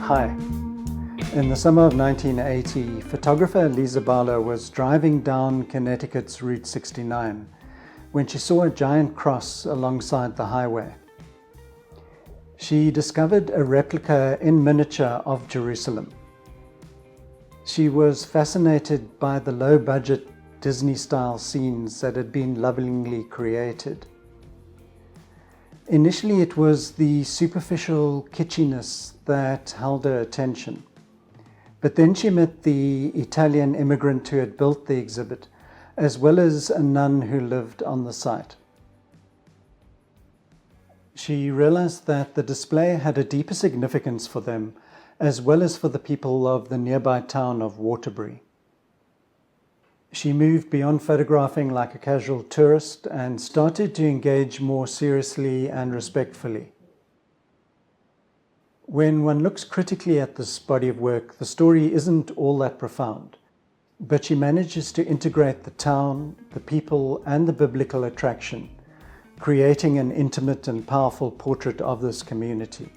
Hi. In the summer of 1980, photographer Lisa Barlow was driving down Connecticut's Route 69 when she saw a giant cross alongside the highway. She discovered a replica in miniature of Jerusalem. She was fascinated by the low-budget Disney-style scenes that had been lovingly created. Initially, it was the superficial kitschynes that held her attention. But then she met the Italian immigrant who had built the exhibit, as well as a nun who lived on the site. She realized that the display had a deeper significance for them, as well as for the people of the nearby town of Waterbury. She moved beyond photographing like a casual tourist and started to engage more seriously and respectfully. When one looks critically at this body of work, the story isn't all that profound, but she manages to integrate the town, the people, and the biblical attraction, creating an intimate and powerful portrait of this community.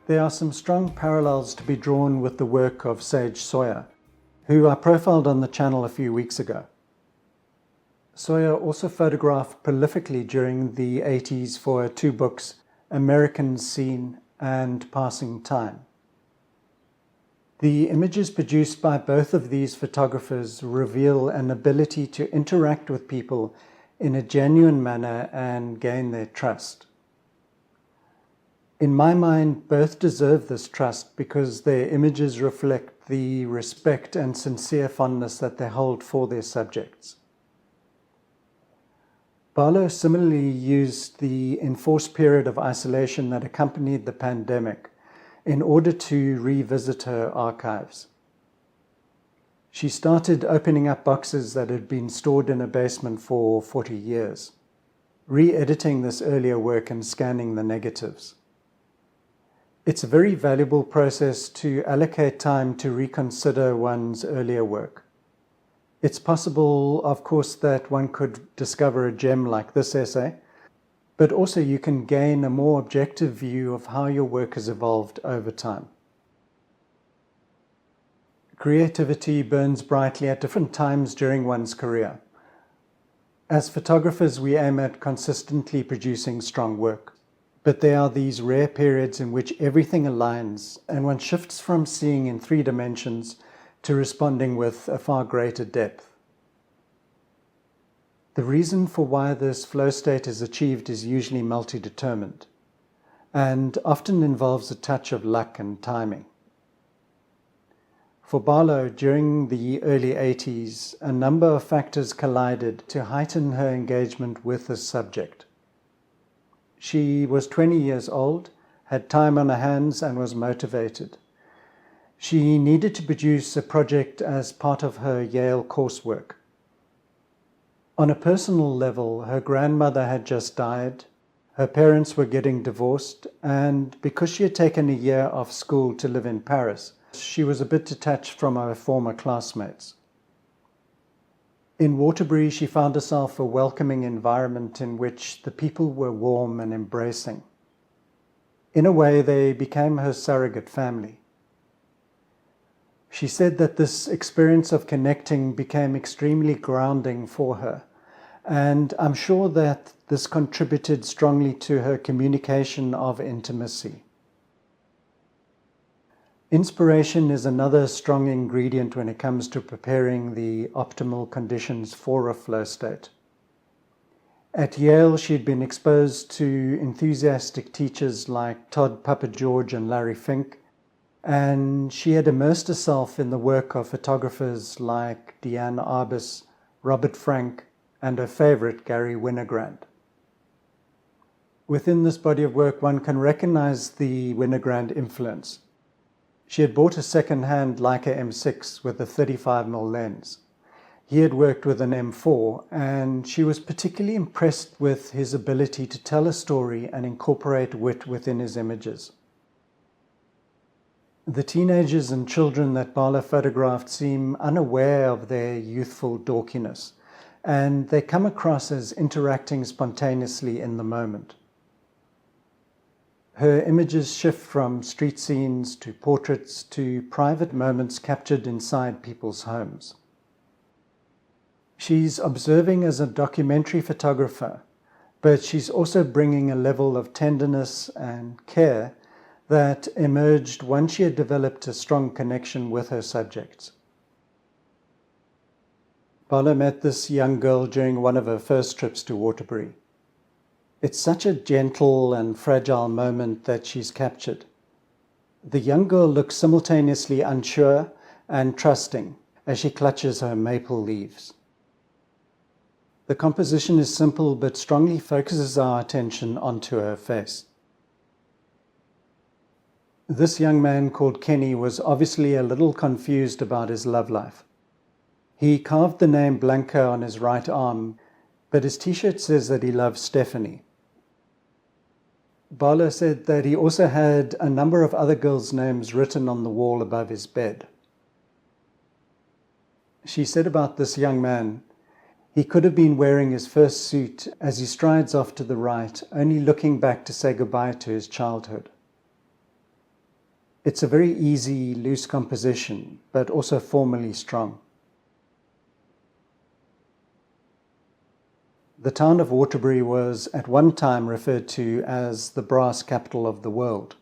There are some strong parallels to be drawn with the work of Sage Sawyer, who I profiled on the channel a few weeks ago. Sawyer also photographed prolifically during the 80s for her two books, American Scene and Passing Time. The images produced by both of these photographers reveal an ability to interact with people in a genuine manner and gain their trust. In my mind, both deserve this trust because their images reflect the respect and sincere fondness that they hold for their subjects. Barlow similarly used the enforced period of isolation that accompanied the pandemic in order to revisit her archives. She started opening up boxes that had been stored in a basement for 40 years, re-editing this earlier work and scanning the negatives. It's a very valuable process to allocate time to reconsider one's earlier work. It's possible, of course, that one could discover a gem like this essay, but also you can gain a more objective view of how your work has evolved over time. Creativity burns brightly at different times during one's career. As photographers, we aim at consistently producing strong work. But there are these rare periods in which everything aligns and one shifts from seeing in 3 dimensions to responding with a far greater depth. The reason for why this flow state is achieved is usually multi-determined and often involves a touch of luck and timing. For Barlow, during the early 80s, a number of factors collided to heighten her engagement with this subject. She was 20 years old, had time on her hands, and was motivated. She needed to produce a project as part of her Yale coursework. On a personal level, her grandmother had just died, her parents were getting divorced, and because she had taken a year off school to live in Paris, she was a bit detached from her former classmates. In Waterbury, she found herself a welcoming environment in which the people were warm and embracing. In a way, they became her surrogate family. She said that this experience of connecting became extremely grounding for her, and I'm sure that this contributed strongly to her communication of intimacy. Inspiration is another strong ingredient when it comes to preparing the optimal conditions for a flow state. At Yale, she'd been exposed to enthusiastic teachers like Todd Papageorge and Larry Fink, and she had immersed herself in the work of photographers like Diane Arbus, Robert Frank, and her favorite, Gary Winogrand. Within this body of work, one can recognize the Winogrand influence. She had bought a second-hand Leica M6 with a 35mm lens. He had worked with an M4, and she was particularly impressed with his ability to tell a story and incorporate wit within his images. The teenagers and children that Barlow photographed seem unaware of their youthful dorkiness, and they come across as interacting spontaneously in the moment. Her images shift from street scenes to portraits to private moments captured inside people's homes. She's observing as a documentary photographer, but she's also bringing a level of tenderness and care that emerged once she had developed a strong connection with her subjects. Barlow met this young girl during one of her first trips to Waterbury. It's such a gentle and fragile moment that she's captured. The young girl looks simultaneously unsure and trusting as she clutches her maple leaves. The composition is simple but strongly focuses our attention onto her face. This young man called Kenny was obviously a little confused about his love life. He carved the name Blanca on his right arm, but his t-shirt says that he loves Stephanie. Barlow said that he also had a number of other girls' names written on the wall above his bed. She said about this young man, he could have been wearing his first suit as he strides off to the right, only looking back to say goodbye to his childhood. It's a very easy, loose composition, but also formally strong. The town of Waterbury was at one time referred to as the brass capital of the world.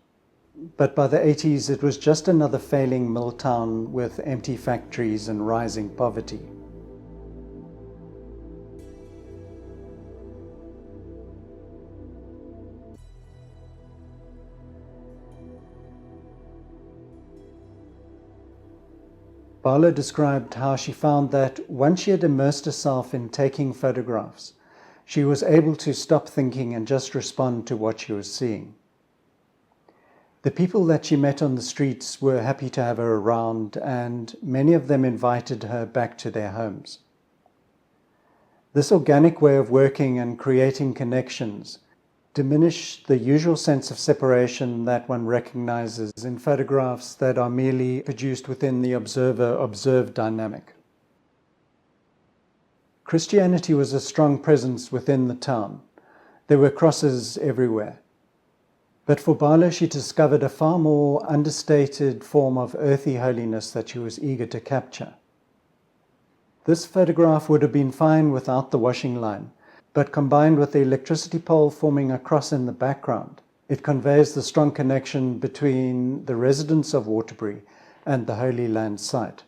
But by the 80s, it was just another failing mill town with empty factories and rising poverty. Barlow described how she found that once she had immersed herself in taking photographs, she was able to stop thinking and just respond to what she was seeing. The people that she met on the streets were happy to have her around, and many of them invited her back to their homes. This organic way of working and creating connections diminished the usual sense of separation that one recognizes in photographs that are merely produced within the observer-observed dynamic. Christianity was a strong presence within the town. There were crosses everywhere. But for Barlow, she discovered a far more understated form of earthy holiness that she was eager to capture. This photograph would have been fine without the washing line, but combined with the electricity pole forming a cross in the background, it conveys the strong connection between the residents of Waterbury and the Holy Land site.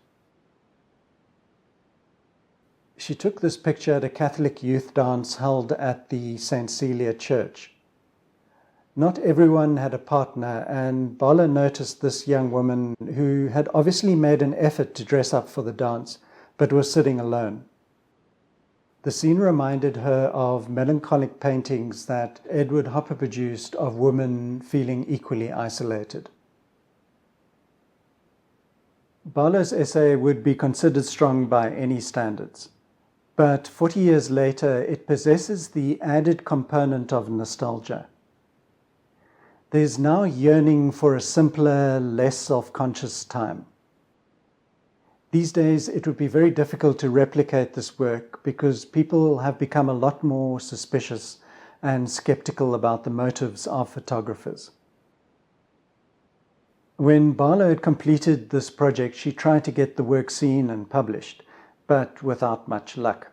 She took this picture at a Catholic youth dance held at the St. Celia Church. Not everyone had a partner, and Barlow noticed this young woman who had obviously made an effort to dress up for the dance, but was sitting alone. The scene reminded her of melancholic paintings that Edward Hopper produced of women feeling equally isolated. Barlow's essay would be considered strong by any standards, but 40 years later it possesses the added component of nostalgia. There's now yearning for a simpler, less self-conscious time. These days, it would be very difficult to replicate this work because people have become a lot more suspicious and skeptical about the motives of photographers. When Barlow had completed this project, she tried to get the work seen and published, but without much luck.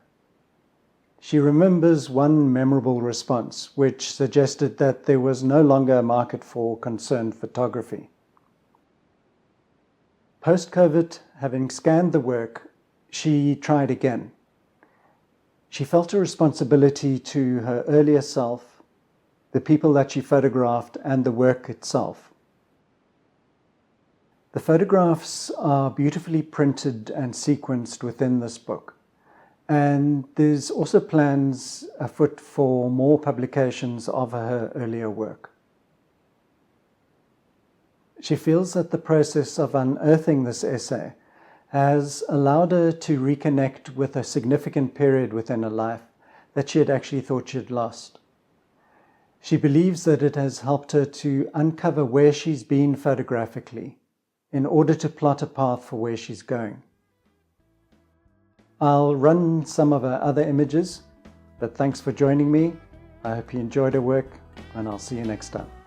She remembers one memorable response, which suggested that there was no longer a market for concerned photography. Post-COVID, having scanned the work, she tried again. She felt a responsibility to her earlier self, the people that she photographed, and the work itself. The photographs are beautifully printed and sequenced within this book. And there's also plans afoot for more publications of her earlier work. She feels that the process of unearthing this essay has allowed her to reconnect with a significant period within her life that she had actually thought she had lost. She believes that it has helped her to uncover where she's been photographically in order to plot a path for where she's going. I'll run some of her other images, but thanks for joining me. I hope you enjoyed her work, and I'll see you next time.